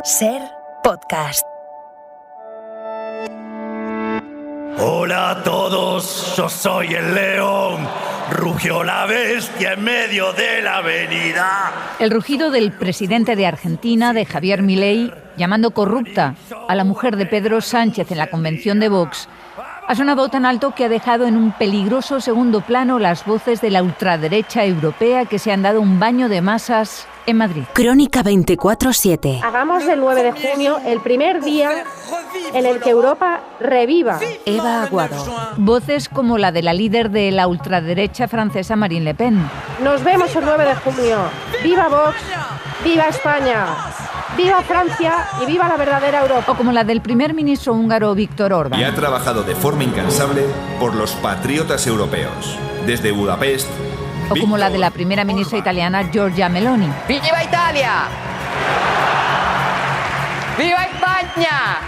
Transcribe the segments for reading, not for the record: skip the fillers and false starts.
Ser Podcast. Hola a todos, yo soy el león. Rugió la bestia en medio de la avenida. El rugido del presidente de Argentina, de Javier Milei, llamando corrupta a la mujer de Pedro Sánchez en la convención de Vox, ha sonado tan alto que ha dejado en un peligroso segundo plano las voces de la ultraderecha europea que se han dado un baño de masas en Madrid. Crónica 24/7. Hagamos del 9 de junio el primer día en el que Europa reviva. Eva Aguado. Voces como la de la líder de la ultraderecha francesa Marine Le Pen. Nos vemos el 9 de junio. ¡Viva Vox! ¡Viva España! ¡Viva Francia! ¡Y viva la verdadera Europa! O como la del primer ministro húngaro Viktor Orbán. Y ha trabajado de forma incansable por los patriotas europeos. Desde Budapest. O como la de la primera ministra italiana Giorgia Meloni. ¡Viva Italia! ¡Viva España!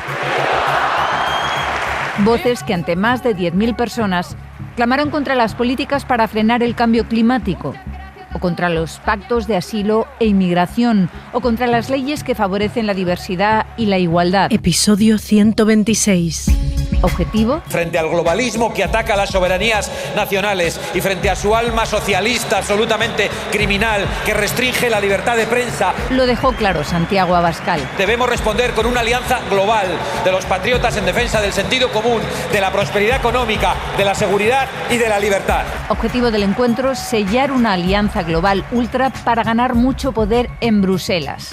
Voces que ante más de 10.000 personas clamaron contra las políticas para frenar el cambio climático, o contra los pactos de asilo e inmigración, o contra las leyes que favorecen la diversidad y la igualdad. Episodio 126. ¿Objetivo? Frente al globalismo que ataca las soberanías nacionales y frente a su alma socialista absolutamente criminal que restringe la libertad de prensa. Lo dejó claro Santiago Abascal. Debemos responder con una alianza global de los patriotas en defensa del sentido común, de la prosperidad económica, de la seguridad y de la libertad. Objetivo del encuentro: sellar una alianza global ultra para ganar mucho poder en Bruselas.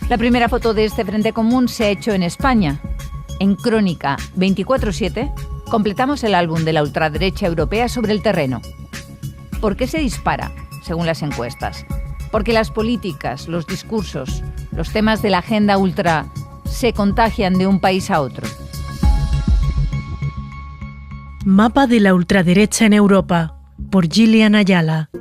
La primera foto de este frente común se ha hecho en España. En Crónica 24/7 completamos el álbum de la ultraderecha europea sobre el terreno. ¿Por qué se dispara, según las encuestas? Porque las políticas, los discursos, los temas de la agenda ultra se contagian de un país a otro. Mapa de la ultraderecha en Europa, por Gillian Ayala.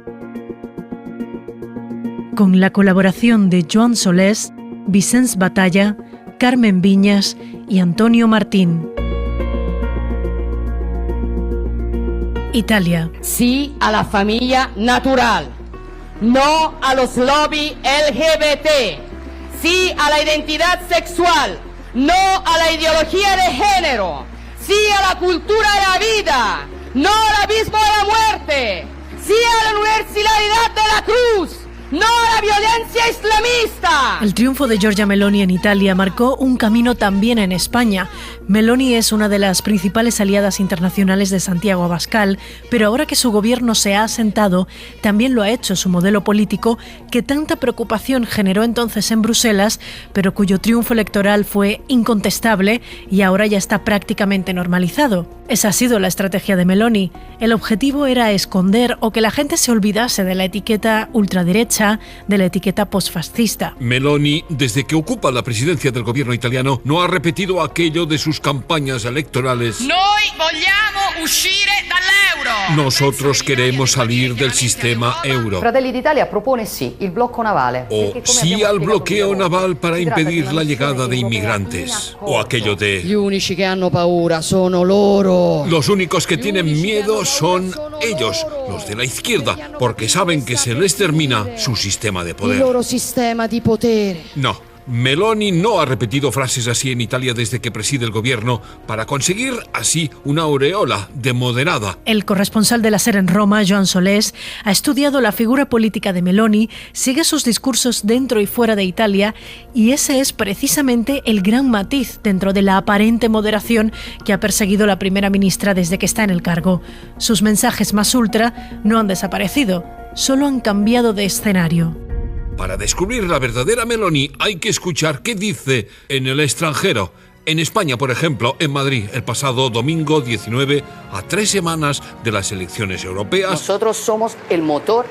Con la colaboración de Joan Solés, Vicens Batalla, Carmen Viñas y Antonio Martín. Italia. Sí a la familia natural. No a los lobbies LGBT. Sí a la identidad sexual. No a la ideología de género. Sí a la cultura de la vida. No al abismo de la muerte. Sí a la universalidad de la cruz. ¡No a la violencia islamista! El triunfo de Giorgia Meloni en Italia marcó un camino también en España. Meloni es una de las principales aliadas internacionales de Santiago Abascal, pero ahora que su gobierno se ha asentado, también lo ha hecho su modelo político, que tanta preocupación generó entonces en Bruselas, pero cuyo triunfo electoral fue incontestable y ahora ya está prácticamente normalizado. Esa ha sido la estrategia de Meloni. El objetivo era esconder o que la gente se olvidase de la etiqueta ultraderecha, de la etiqueta posfascista. Meloni, desde que ocupa la presidencia del gobierno italiano, no ha repetido aquello de sus campañas electorales. Noi vogliamo uscire dall'euro. Nosotros queremos salir del sistema euro. Fratelli d'Italia propone sí il blocco navale. O sí al bloqueo naval para impedir la llegada de inmigrantes. O aquello de... Gli unici che hanno paura sono loro. Los únicos que tienen miedo son ellos, los de la izquierda, porque saben que se les termina su sistema de poder. Il loro sistema di potere. No. Meloni no ha repetido frases así en Italia desde que preside el gobierno para conseguir así una aureola de moderada. El corresponsal de la SER en Roma, Joan Solés, ha estudiado la figura política de Meloni, sigue sus discursos dentro y fuera de Italia y ese es precisamente el gran matiz dentro de la aparente moderación que ha perseguido la primera ministra desde que está en el cargo. Sus mensajes más ultra no han desaparecido, solo han cambiado de escenario. Para descubrir la verdadera Meloni hay que escuchar qué dice en el extranjero. En España, por ejemplo, en Madrid, el pasado domingo 19, a 3 semanas de las elecciones europeas. Nosotros somos el motor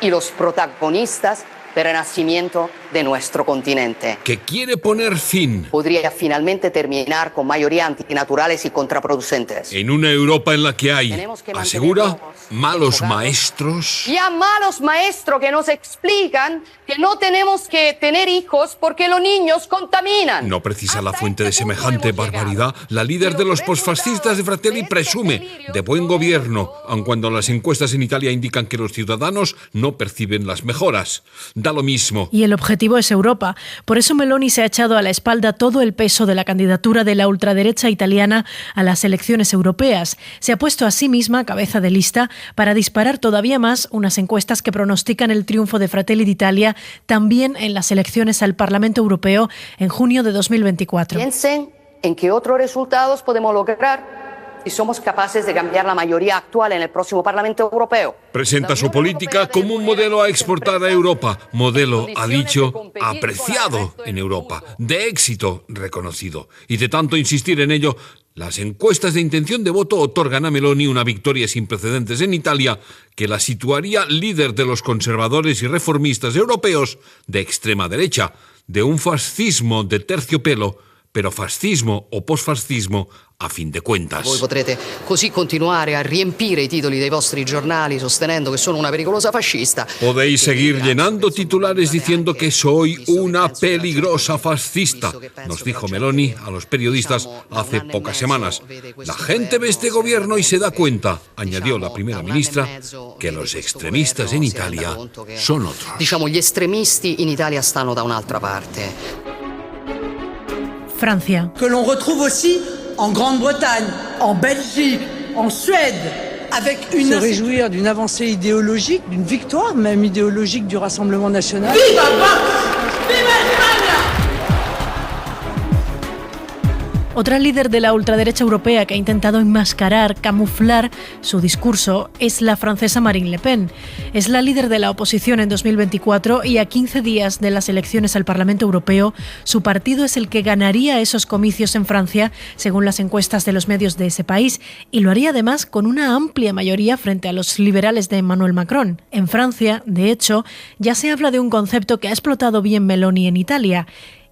y los protagonistas del renacimiento de nuestro continente. Que quiere poner fin. Podría finalmente terminar con mayoría antinaturales y contraproducentes. En una Europa en la que hay, asegura, malos maestros. Y a malos maestros que nos explican que no tenemos que tener hijos porque los niños contaminan. No precisa la fuente de semejante barbaridad. La líder de los posfascistas de Fratelli presume de buen gobierno, aun cuando las encuestas en Italia indican que los ciudadanos no perciben las mejoras. da lo mismo. Y el objetivo es Europa. Por eso Meloni se ha echado a la espalda todo el peso de la candidatura de la ultraderecha italiana a las elecciones europeas. Se ha puesto a sí misma cabeza de lista para disparar todavía más unas encuestas que pronostican el triunfo de Fratelli d'Italia también en las elecciones al Parlamento Europeo en junio de 2024. Piensen en qué otros resultados podemos lograr si somos capaces de cambiar la mayoría actual en el próximo Parlamento Europeo. Presenta su política como un modelo a exportar a Europa. Modelo, ha dicho, apreciado en Europa, de éxito reconocido. Y de tanto insistir en ello, las encuestas de intención de voto otorgan a Meloni una victoria sin precedentes en Italia que la situaría líder de los conservadores y reformistas europeos de extrema derecha, de un fascismo de terciopelo, pero fascismo o posfascismo a fin de cuentas. Voi potrete così continuare a riempire i titoli dei vostri giornali sostenendo que sono una pericolosa fascista. Podéis seguir llenando titulares diciendo que soy una peligrosa fascista, nos dijo Meloni a los periodistas hace pocas semanas. La gente ve este gobierno y se da cuenta, añadió la primera ministra, que los extremistas en Italia son otros. Diciamo, gli estremisti in Italia stanno da un'altra parte. Francia. Que l'on retrouve aussi en Grande-Bretagne, en Belgique, en Suède, avec une... Se réjouir d'une avancée idéologique, d'une victoire même idéologique du Rassemblement national. ¡Viva Vox! ¡Viva España! Otra líder de la ultraderecha europea que ha intentado enmascarar, camuflar su discurso es la francesa Marine Le Pen. Es la líder de la oposición en 2024 y a 15 días de las elecciones al Parlamento Europeo, su partido es el que ganaría esos comicios en Francia, según las encuestas de los medios de ese país, y lo haría además con una amplia mayoría frente a los liberales de Emmanuel Macron. En Francia, de hecho, ya se habla de un concepto que ha explotado bien Meloni en Italia,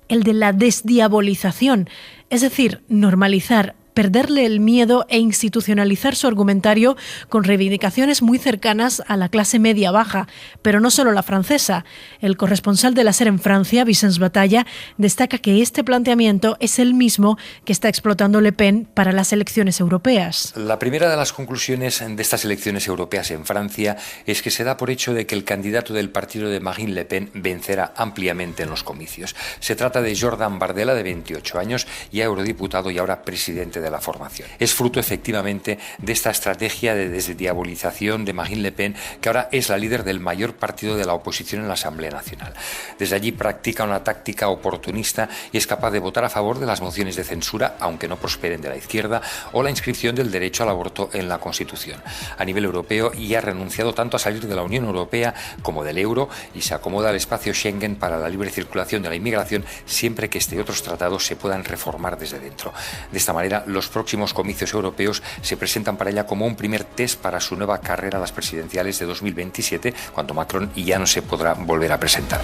el de la desdiabolización, es decir, normalizar, perderle el miedo e institucionalizar su argumentario con reivindicaciones muy cercanas a la clase media-baja, pero no solo la francesa. El corresponsal de la SER en Francia, Vicens Batalla, destaca que este planteamiento es el mismo que está explotando Le Pen para las elecciones europeas. La primera de las conclusiones de estas elecciones europeas en Francia es que se da por hecho de que el candidato del partido de Marine Le Pen vencerá ampliamente en los comicios. Se trata de Jordan Bardella, de 28 años, ya eurodiputado y ahora presidente de la formación. Es fruto efectivamente de esta estrategia de desdiabolización de Marine Le Pen, que ahora es la líder del mayor partido de la oposición en la Asamblea Nacional. Desde allí practica una táctica oportunista y es capaz de votar a favor de las mociones de censura, aunque no prosperen, de la izquierda, o la inscripción del derecho al aborto en la Constitución. A nivel europeo, y ha renunciado tanto a salir de la Unión Europea como del euro y se acomoda al espacio Schengen para la libre circulación de la inmigración siempre que este y otros tratados se puedan reformar desde dentro. De esta manera, los próximos comicios europeos se presentan para ella como un primer test para su nueva carrera a las presidenciales de 2027, cuando Macron ya no se podrá volver a presentar.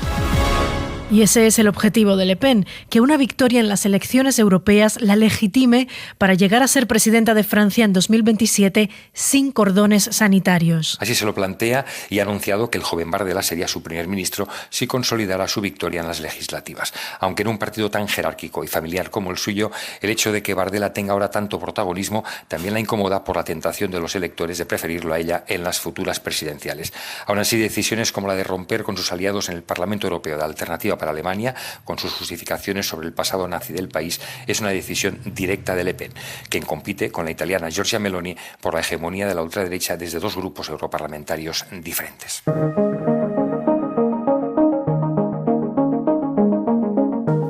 Y ese es el objetivo de Le Pen, que una victoria en las elecciones europeas la legitime para llegar a ser presidenta de Francia en 2027 sin cordones sanitarios. Así se lo plantea y ha anunciado que el joven Bardella sería su primer ministro si consolidara su victoria en las legislativas. Aunque en un partido tan jerárquico y familiar como el suyo, el hecho de que Bardella tenga ahora tanto protagonismo también la incomoda por la tentación de los electores de preferirlo a ella en las futuras presidenciales. Aún así, decisiones como la de romper con sus aliados en el Parlamento Europeo de Alternativa para Alemania, con sus justificaciones sobre el pasado nazi del país, es una decisión directa de Le Pen, quien compite con la italiana Giorgia Meloni por la hegemonía de la ultraderecha desde dos grupos europarlamentarios diferentes.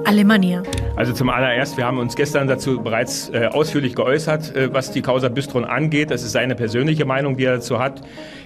Alemania. Also zum allererst, wir haben uns gestern dazu bereits ausführlich geäußert, was die Causa Bistron angeht. Das ist seine persönliche Meinung, die er dazu hat.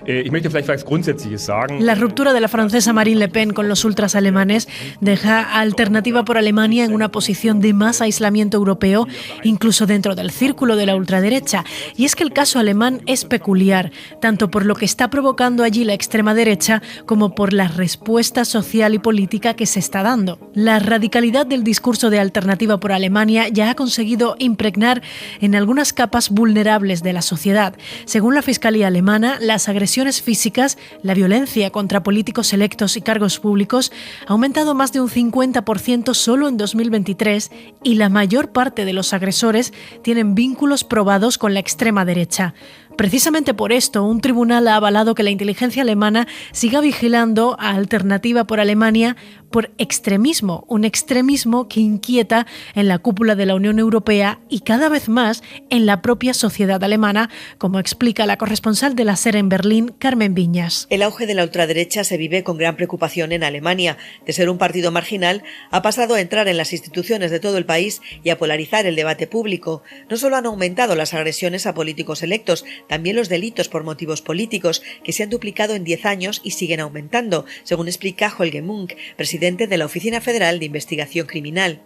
Ich möchte vielleicht was Grundsätzliches sagen. La ruptura de la francesa Marine Le Pen con los ultras alemanes deja a Alternativa por Alemania en una posición de más aislamiento europeo, incluso dentro del círculo de la ultraderecha. Y es que el caso alemán es peculiar, tanto por lo que está provocando allí la extrema derecha como por la respuesta social y política que se está dando. La radicalidad del discurso de Alternativa por Alemania ya ha conseguido impregnar en algunas capas vulnerables de la sociedad. Según la Fiscalía alemana, las agresiones físicas, la violencia contra políticos electos y cargos públicos ha aumentado más de un 50% solo en 2023 y la mayor parte de los agresores tienen vínculos probados con la extrema derecha. Precisamente por esto, un tribunal ha avalado que la inteligencia alemana siga vigilando a Alternativa por Alemania por extremismo, un extremismo que inquieta en la cúpula de la Unión Europea y cada vez más en la propia sociedad alemana, como explica la corresponsal de la SER en Berlín, Carmen Viñas. El auge de la ultraderecha se vive con gran preocupación en Alemania. De ser un partido marginal, ha pasado a entrar en las instituciones de todo el país y a polarizar el debate público. No solo han aumentado las agresiones a políticos electos, también los delitos por motivos políticos, que se han duplicado en 10 años y siguen aumentando, según explica Holger Munk, presidente de la Oficina Federal de Investigación Criminal.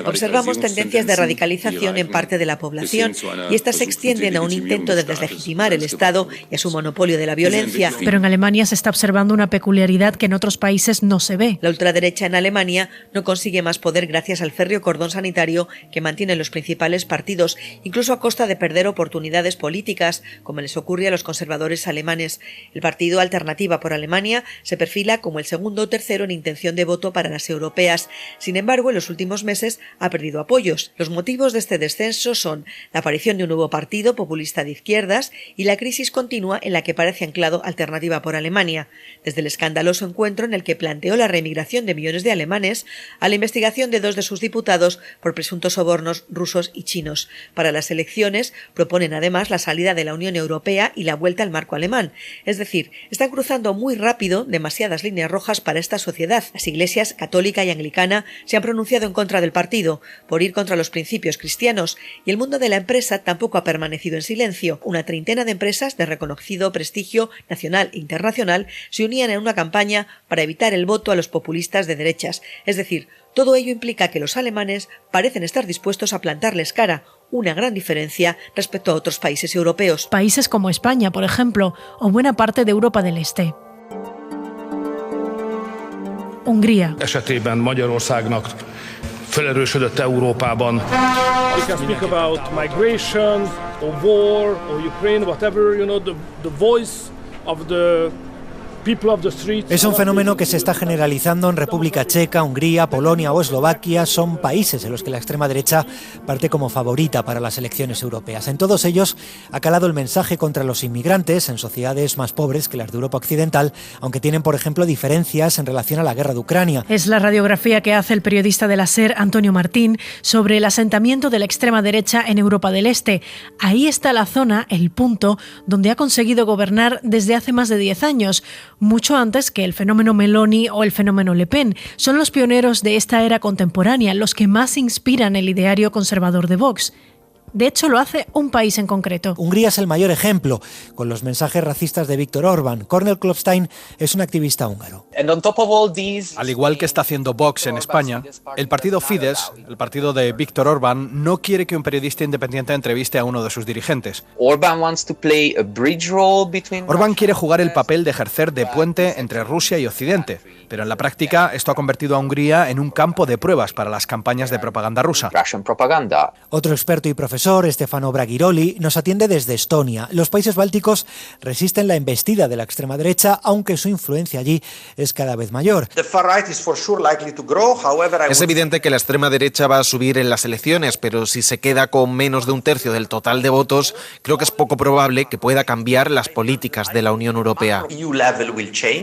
Observamos tendencias de radicalización en parte de la población y estas se extienden a un intento de deslegitimar el Estado y a su monopolio de la violencia. Pero en Alemania se está observando una peculiaridad que en otros países no se ve. La ultraderecha en Alemania no consigue más poder gracias al férreo cordón sanitario que mantienen los principales partidos, incluso a costa de perder oportunidades políticas, como les ocurre a los conservadores alemanes. El partido Alternativa por Alemania se perfila como el segundo o tercero en intención de voto para las europeas. Sin embargo, en los últimos meses ha perdido apoyos. Los motivos de este descenso son la aparición de un nuevo partido populista de izquierdas y la crisis continua en la que parece anclado Alternativa por Alemania, desde el escandaloso encuentro en el que planteó la reemigración de millones de alemanes a la investigación de 2 de sus diputados por presuntos sobornos rusos y chinos. Para las elecciones proponen además la salida de la Unión Europea y la vuelta al marco alemán. Es decir, están cruzando muy rápido demasiadas líneas rojas para esta sociedad. Las iglesias católica y anglicana se han pronunciado en contra del partido, por ir contra los principios cristianos, y el mundo de la empresa tampoco ha permanecido en silencio. Una treintena de empresas de reconocido prestigio nacional e internacional se unían en una campaña para evitar el voto a los populistas de derechas. Es decir, todo ello implica que los alemanes parecen estar dispuestos a plantarles cara, una gran diferencia respecto a otros países europeos. Países como España, por ejemplo, o buena parte de Europa del Este. Hungría. Esetében Magyarországnak felerősödött Európában. We can speak about migration or war or Ukraine, whatever, the voice of the Es un fenómeno que se está generalizando en República Checa, Hungría, Polonia o Eslovaquia. Son países en los que la extrema derecha parte como favorita para las elecciones europeas. En todos ellos ha calado el mensaje contra los inmigrantes en sociedades más pobres que las de Europa Occidental, aunque tienen, por ejemplo, diferencias en relación a la guerra de Ucrania. Es la radiografía que hace el periodista de la SER, Antonio Martín, sobre el asentamiento de la extrema derecha en Europa del Este. Ahí está la zona, el punto, donde ha conseguido gobernar desde hace más de 10 años. Mucho antes que el fenómeno Meloni o el fenómeno Le Pen. Son los pioneros de esta era contemporánea, los que más inspiran el ideario conservador de Vox. De hecho, lo hace un país en concreto. Hungría es el mayor ejemplo, con los mensajes racistas de Viktor Orbán. Cornel Klopstein es un activista húngaro. Al igual que está haciendo Vox en España, el partido Fidesz, el partido de Viktor Orbán, no quiere que un periodista independiente entreviste a uno de sus dirigentes. Orbán quiere jugar el papel de ejercer de puente entre Rusia y Occidente, pero en la práctica esto ha convertido a Hungría en un campo de pruebas para las campañas de propaganda rusa. Otro experto y profesor, Stefano Braghiroli, nos atiende desde Estonia. Los países bálticos resisten la embestida de la extrema derecha, aunque su influencia allí es cada vez mayor. Es evidente que la extrema derecha va a subir en las elecciones, pero si se queda con menos de un tercio del total de votos, creo que es poco probable que pueda cambiar las políticas de la Unión Europea.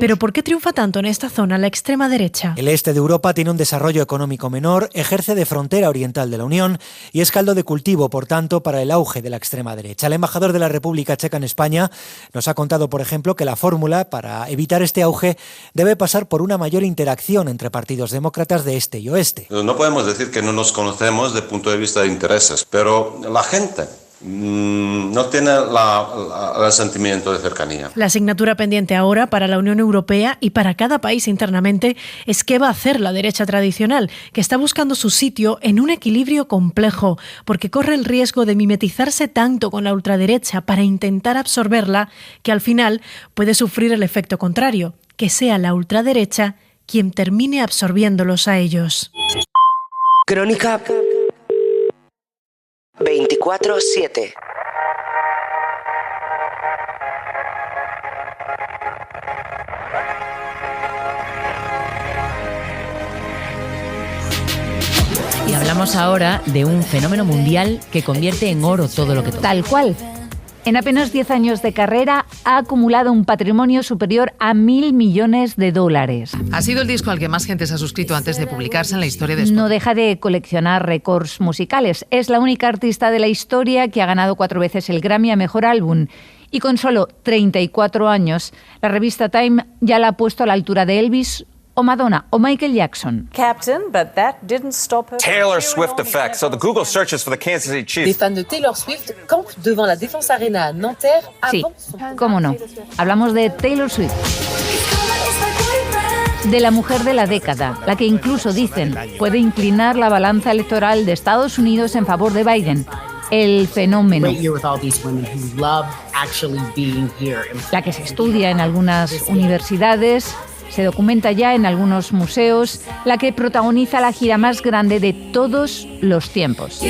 ¿Pero por qué triunfa tanto en esta zona la extrema derecha? El este de Europa tiene un desarrollo económico menor, ejerce de frontera oriental de la Unión y es caldo de cultivo, por tanto, para el auge de la extrema derecha. El embajador de la República Checa en España nos ha contado, por ejemplo, que la fórmula para evitar este auge debe pasar por una mayor interacción entre partidos demócratas de este y oeste. No podemos decir que no nos conocemos desde el punto de vista de intereses, pero la gente no tiene el sentimiento de cercanía. La asignatura pendiente ahora para la Unión Europea y para cada país internamente es qué va a hacer la derecha tradicional, que está buscando su sitio en un equilibrio complejo, porque corre el riesgo de mimetizarse tanto con la ultraderecha para intentar absorberla, que al final puede sufrir el efecto contrario, que sea la ultraderecha quien termine absorbiéndolos a ellos. Crónica 24/7. Y hablamos ahora de un fenómeno mundial que convierte en oro todo lo que toca. Tal cual. En apenas 10 años de carrera ha acumulado un patrimonio superior a $1.000 millones. Ha sido el disco al que más gente se ha suscrito antes de publicarse en la historia de Spotify. No deja de coleccionar récords musicales. Es la única artista de la historia que ha ganado 4 veces el Grammy a Mejor Álbum. Y con solo 34 años, la revista Time ya la ha puesto a la altura de Elvis o Madonna o Michael Jackson. Taylor Swift effect. So the Google searches for the Kansas City Chiefs. Les fans de Taylor Swift campent devant la Défense Arena à Nanterre. Sí, cómo no. Hablamos de Taylor Swift. De la mujer de la década, la que incluso dicen puede inclinar la balanza electoral de Estados Unidos en favor de Biden. El fenómeno. La que se estudia en algunas universidades, se documenta ya en algunos museos, la que protagoniza la gira más grande de todos los tiempos.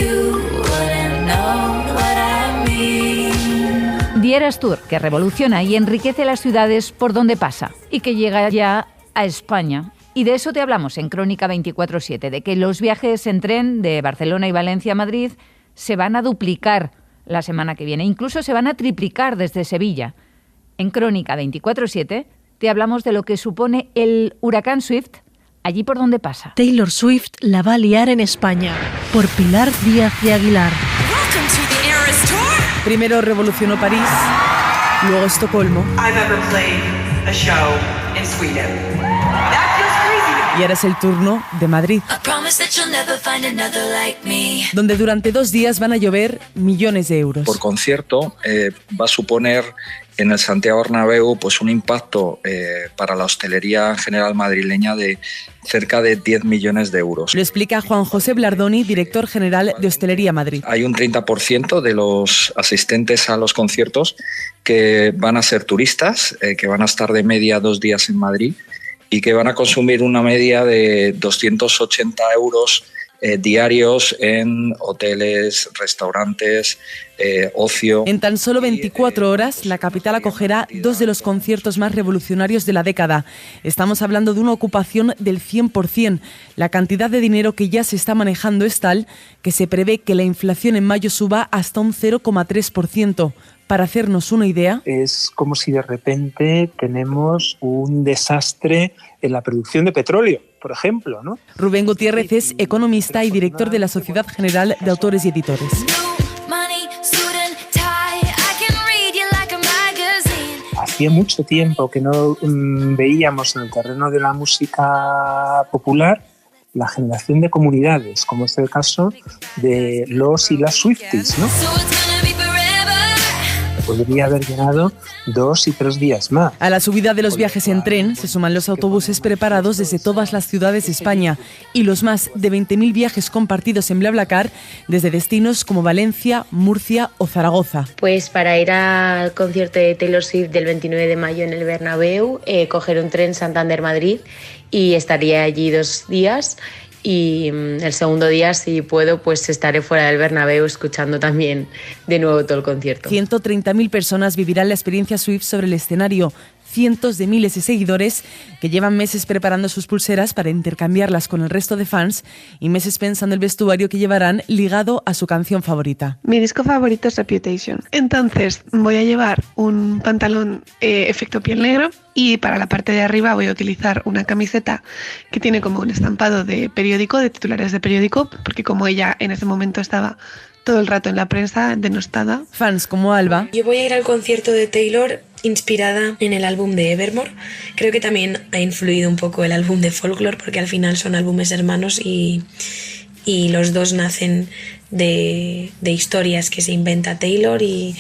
The Eras Tour, que revoluciona y enriquece las ciudades por donde pasa y que llega ya a España. Y de eso te hablamos en Crónica 24/7, de que los viajes en tren de Barcelona y Valencia a Madrid se van a duplicar la semana que viene, incluso se van a triplicar desde Sevilla. En Crónica 24/7 te hablamos de lo que supone el huracán Swift allí por donde pasa. Taylor Swift la va a liar en España, por Pilar Díaz de Aguilar. Primero revolucionó París, luego Estocolmo. Y ahora es el turno de Madrid, donde durante 2 días van a llover millones de euros. Por concierto va a suponer en el Santiago Bernabéu pues un impacto para la hostelería en general madrileña de cerca de 10 millones de euros. Lo explica Juan José Blardoni, director general de Hostelería Madrid. Hay un 30% de los asistentes a los conciertos que van a ser turistas, que van a estar de media 2 días en Madrid y que van a consumir una media de 280 euros diarios en hoteles, restaurantes, ocio. En tan solo 24 horas, la capital acogerá 2 de los conciertos más revolucionarios de la década. Estamos hablando de una ocupación del 100%. La cantidad de dinero que ya se está manejando es tal que se prevé que la inflación en mayo suba hasta un 0,3%. Para hacernos una idea, es como si de repente tenemos un desastre en la producción de petróleo, por ejemplo, ¿no? Rubén Gutiérrez es economista y director de la Sociedad General de Autores y Editores. Hacía mucho tiempo que no veíamos en el terreno de la música popular la generación de comunidades, como es el caso de los y las Swifties, ¿no? Podría haber llegado 2 y 3 días más. A la subida de los viajes en tren se suman los autobuses preparados desde todas las ciudades de España y los más de 20.000 viajes compartidos en BlaBlaCar desde destinos como Valencia, Murcia o Zaragoza. Pues para ir al concierto de Taylor Swift del 29 de mayo en el Bernabéu, coger un tren Santander-Madrid y estaría allí 2 días. Y el segundo día, si puedo, pues estaré fuera del Bernabéu escuchando también de nuevo todo el concierto. 130.000 personas vivirán la experiencia Swift sobre el escenario. Cientos de miles de seguidores que llevan meses preparando sus pulseras para intercambiarlas con el resto de fans y meses pensando el vestuario que llevarán ligado a su canción favorita. Mi disco favorito es Reputation. Entonces voy a llevar un pantalón efecto piel negro y para la parte de arriba voy a utilizar una camiseta que tiene como un estampado de periódico, de titulares de periódico, porque como ella en ese momento estaba todo el rato en la prensa, denostada. Fans como Alba. Yo voy a ir al concierto de Taylor inspirada en el álbum de Evermore. Creo que también ha influido un poco el álbum de Folklore porque al final son álbumes hermanos y los dos nacen de historias que se inventa Taylor y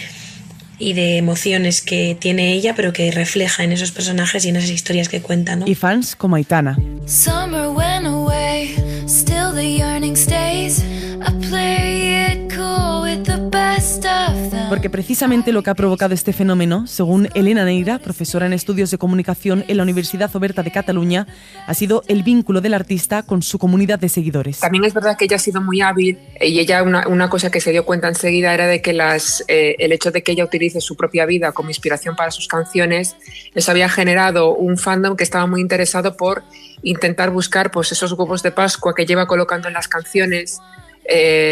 de emociones que tiene ella pero que refleja en esos personajes y en esas historias que cuenta, ¿no? Y fans como Aitana. Summer went away, still the yearning stays. I play it cool with the best of them. Porque precisamente lo que ha provocado este fenómeno, según Elena Neira, profesora en estudios de comunicación en la Universidad Oberta de Cataluña, ha sido el vínculo del artista con su comunidad de seguidores. También es verdad que ella ha sido muy hábil y ella una cosa que se dio cuenta enseguida era de que el hecho de que ella utilice su propia vida como inspiración para sus canciones, eso había generado un fandom que estaba muy interesado por intentar buscar pues esos huevos de Pascua que lleva colocando en las canciones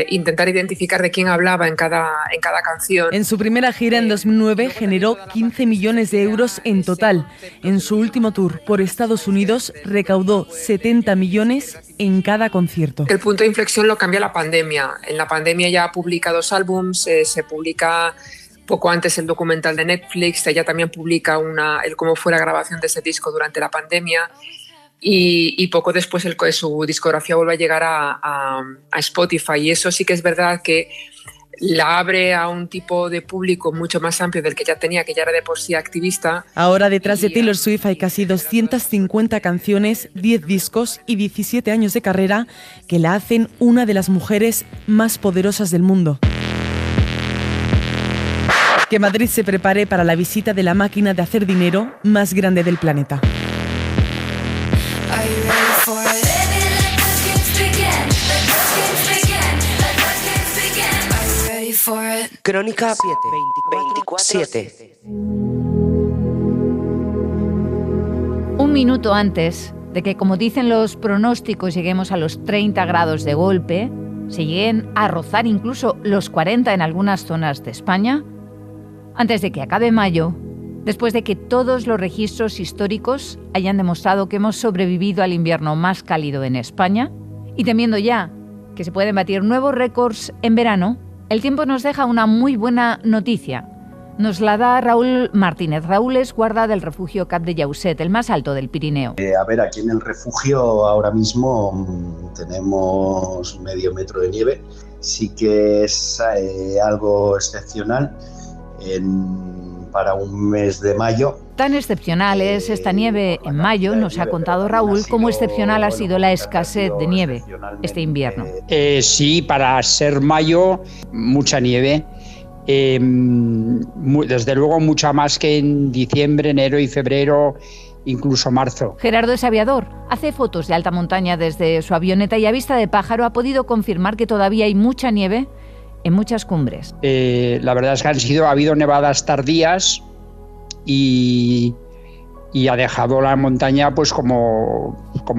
intentar identificar de quién hablaba en cada canción. En su primera gira en 2009 generó 15 millones de euros en total. En su último tour por Estados Unidos recaudó 70 millones en cada concierto. El punto de inflexión lo cambia la pandemia. En la pandemia ya publica 2 álbums, se publica poco antes el documental de Netflix, ella también publica el cómo fue la grabación de ese disco durante la pandemia. Y poco después su discografía vuelve a llegar a Spotify, y eso sí que es verdad que la abre a un tipo de público mucho más amplio del que ya tenía, que ya era de por sí activista. Ahora detrás de Taylor Swift hay casi 250 canciones, 10 discos y 17 años de carrera que la hacen una de las mujeres más poderosas del mundo. Que Madrid se prepare para la visita de la máquina de hacer dinero más grande del planeta. Crónica 24/7. Un minuto antes de que, como dicen los pronósticos, lleguemos a los 30 grados de golpe, se lleguen a rozar incluso los 40 en algunas zonas de España, antes de que acabe mayo, después de que todos los registros históricos hayan demostrado que hemos sobrevivido al invierno más cálido en España, y temiendo ya que se pueden batir nuevos récords en verano, el tiempo nos deja una muy buena noticia. Nos la da Raúl Martínez. Raúl es guarda del refugio Cap de Llauset, el más alto del Pirineo. Aquí en el refugio ahora mismo tenemos medio metro de nieve. Sí que es algo excepcional para un mes de mayo. Tan excepcional es esta nieve en mayo, nos ha contado Raúl, como excepcional ha sido la escasez de nieve este invierno. Sí, para ser mayo, mucha nieve. Desde luego mucha más que en diciembre, enero y febrero, incluso marzo. Gerardo es aviador, hace fotos de alta montaña desde su avioneta y a vista de pájaro ha podido confirmar que todavía hay mucha nieve en muchas cumbres. La verdad es que ha habido nevadas tardías y ha dejado la montaña pues como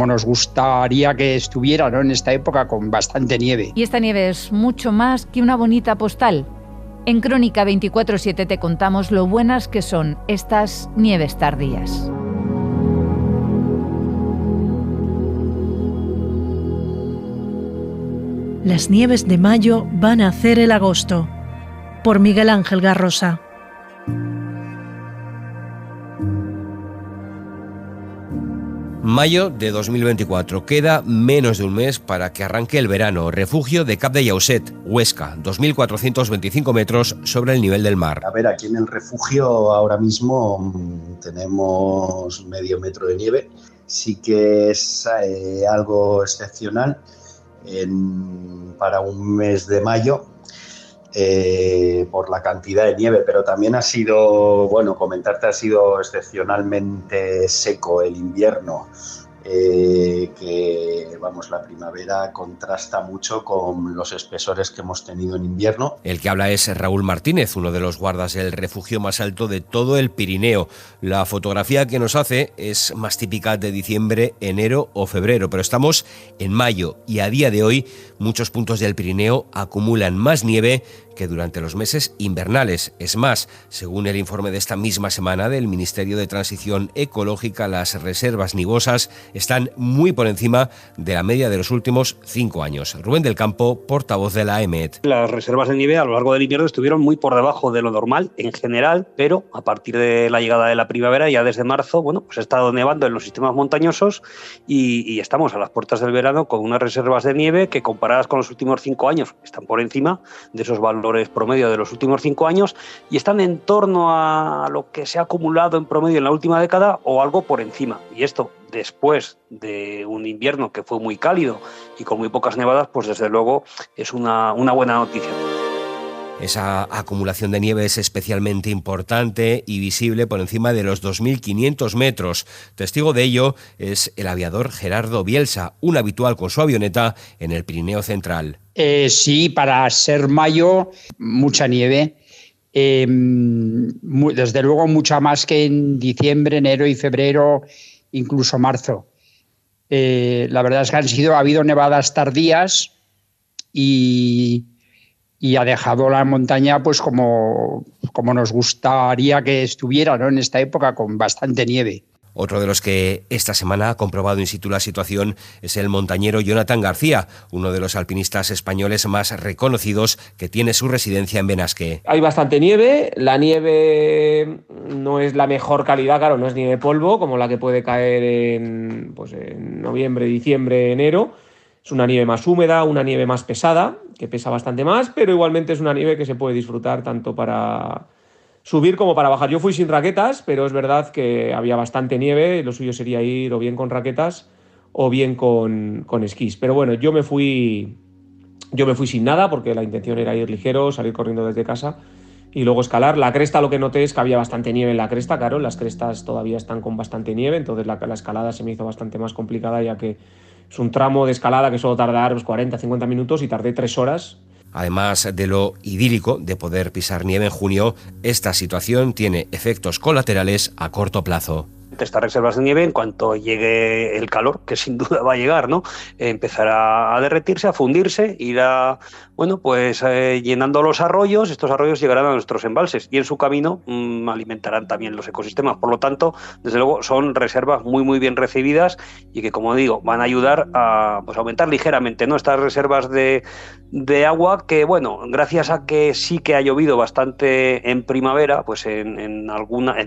nos gustaría que estuviera, ¿no? En esta época, con bastante nieve. Y esta nieve es mucho más que una bonita postal. En Crónica 24/7 te contamos lo buenas que son estas nieves tardías. Las nieves de mayo van a hacer el agosto. Por Miguel Ángel Garrosa. Mayo de 2024. Queda menos de un mes para que arranque el verano. Refugio de Cap de Llauset, Huesca, 2.425 metros sobre el nivel del mar. Aquí en el refugio ahora mismo tenemos medio metro de nieve. Sí que es algo excepcional para un mes de mayo. Por la cantidad de nieve, pero también ha sido excepcionalmente seco el invierno, la primavera contrasta mucho con los espesores que hemos tenido en invierno. El que habla es Raúl Martínez, uno de los guardas del refugio más alto de todo el Pirineo. La fotografía que nos hace es más típica de diciembre, enero o febrero, pero estamos en mayo y a día de hoy muchos puntos del Pirineo acumulan más nieve que durante los meses invernales. Es más, según el informe de esta misma semana del Ministerio de Transición Ecológica, las reservas nivosas están muy por encima de la media de los últimos 5 años. Rubén del Campo, portavoz de la EMET. Las reservas de nieve a lo largo del invierno estuvieron muy por debajo de lo normal en general, pero a partir de la llegada de la primavera, ya desde marzo, ha estado nevando en los sistemas montañosos y estamos a las puertas del verano con unas reservas de nieve que, comparadas con los últimos 5 años, están por encima de esos valores promedio de los últimos 5 años y están en torno a lo que se ha acumulado en promedio en la última década o algo por encima. Y esto, después de un invierno que fue muy cálido y con muy pocas nevadas, pues desde luego es una buena noticia. Esa acumulación de nieve es especialmente importante y visible por encima de los 2.500 metros. Testigo de ello es el aviador Gerardo Bielsa, un habitual con su avioneta en el Pirineo Central. Sí, para ser mayo, mucha nieve. Desde luego mucha más que en diciembre, enero y febrero, incluso marzo. La verdad es que ha habido nevadas tardías y ha dejado la montaña pues como nos gustaría que estuviera, ¿no? En esta época, con bastante nieve. Otro de los que esta semana ha comprobado in situ la situación es el montañero Jonathan García, uno de los alpinistas españoles más reconocidos que tiene su residencia en Benasque. Hay bastante nieve, la nieve no es la mejor calidad, claro, no es nieve polvo como la que puede caer en noviembre, diciembre, enero. Es una nieve más húmeda, una nieve más pesada, que pesa bastante más, pero igualmente es una nieve que se puede disfrutar tanto para subir como para bajar. Yo fui sin raquetas, pero es verdad que había bastante nieve, lo suyo sería ir o bien con raquetas o bien con esquís. Pero bueno, yo me fui sin nada porque la intención era ir ligero, salir corriendo desde casa y luego escalar. La cresta, lo que noté es que había bastante nieve en la cresta, claro, las crestas todavía están con bastante nieve, entonces la escalada se me hizo bastante más complicada, ya que es un tramo de escalada que suele tardar 40-50 minutos y tardé 3 horas. Además de lo idílico de poder pisar nieve en junio, esta situación tiene efectos colaterales a corto plazo. Estas reservas de nieve, en cuanto llegue el calor, que sin duda va a llegar, ¿no? Empezará a derretirse, a fundirse, irá, llenando los arroyos. Estos arroyos llegarán a nuestros embalses y en su camino alimentarán también los ecosistemas. Por lo tanto, desde luego, son reservas muy, muy bien recibidas y que, como digo, van a ayudar a aumentar ligeramente, ¿no? Estas reservas de agua que, gracias a que sí que ha llovido bastante en primavera, pues en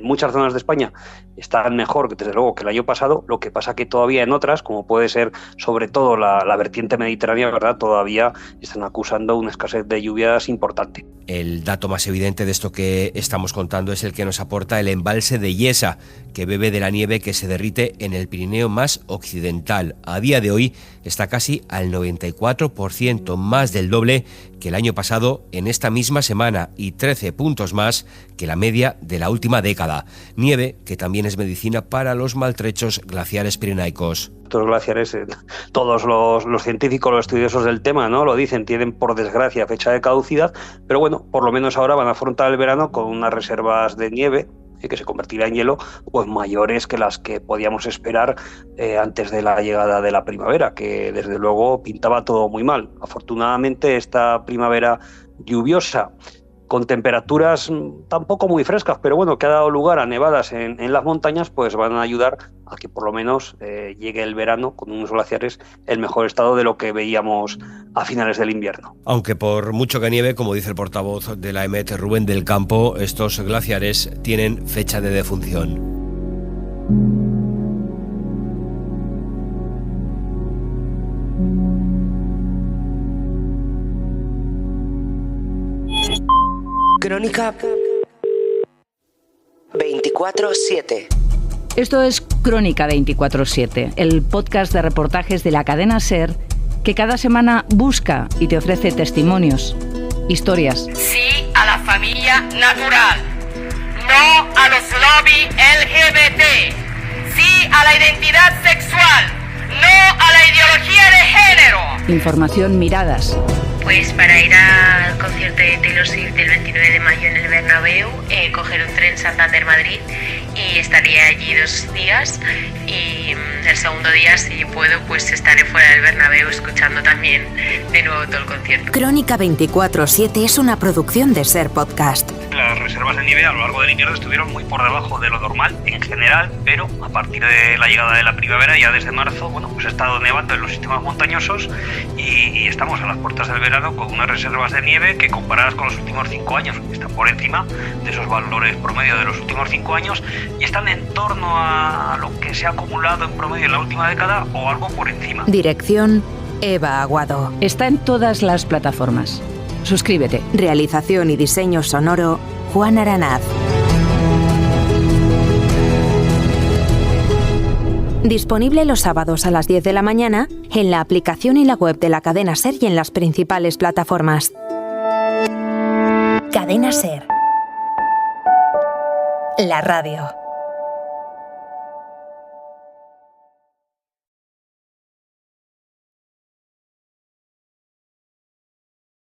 muchas zonas de España están mejor, desde luego, que el año pasado. Lo que pasa que todavía en otras, como puede ser sobre todo la vertiente mediterránea, ¿verdad?, todavía están acusando una escasez de lluvias importante. El dato más evidente de esto que estamos contando es el que nos aporta el embalse de Yesa, que bebe de la nieve que se derrite en el Pirineo más occidental. A día de hoy está casi al 94%, más del doble que el año pasado en esta misma semana y 13 puntos más que la media de la última década. Nieve que también es medicina para los maltrechos glaciares pirenaicos. Estos glaciares, todos los científicos, los estudiosos del tema, ¿no?, lo dicen, tienen por desgracia fecha de caducidad, pero por lo menos ahora van a afrontar el verano con unas reservas de nieve que se convertirá en hielo, pues mayores que las que podíamos esperar antes de la llegada de la primavera, que desde luego pintaba todo muy mal. Afortunadamente, esta primavera lluviosa, con temperaturas tampoco muy frescas, pero que ha dado lugar a nevadas en las montañas, pues van a ayudar a que por lo menos llegue el verano con unos glaciares en mejor estado de lo que veíamos a finales del invierno. Aunque por mucho que nieve, como dice el portavoz de la EMET, Rubén del Campo, estos glaciares tienen fecha de defunción. Crónica 24/7. Esto es Crónica 24/7, el podcast de reportajes de la cadena SER que cada semana busca y te ofrece testimonios, historias. Sí a la familia natural, no a los lobbies LGBT, sí a la identidad sexual, no a la ideología de género. Información, miradas. Pues para ir al concierto de Taylor Swift del 29 de mayo en el Bernabéu, coger un tren Santander-Madrid y estaría allí 2 días, y el segundo día, si puedo, pues estaré fuera del Bernabéu escuchando también de nuevo todo el concierto. Crónica 24/7 es una producción de SER Podcast. Las reservas de nieve a lo largo del invierno estuvieron muy por debajo de lo normal en general, pero a partir de la llegada de la primavera, ya desde marzo, pues ha estado nevando en los sistemas montañosos y estamos a las puertas del verano con unas reservas de nieve que, comparadas con los últimos 5 años, están por encima de esos valores promedio de los últimos 5 años y están en torno a lo que se ha acumulado en promedio en la última década o algo por encima. Dirección: Eva Aguado. Está en todas las plataformas. Suscríbete. Realización y diseño sonoro: Juan Aranaz. Disponible los sábados a las 10 de la mañana en la aplicación y la web de la cadena SER y en las principales plataformas. Cadena SER. La radio.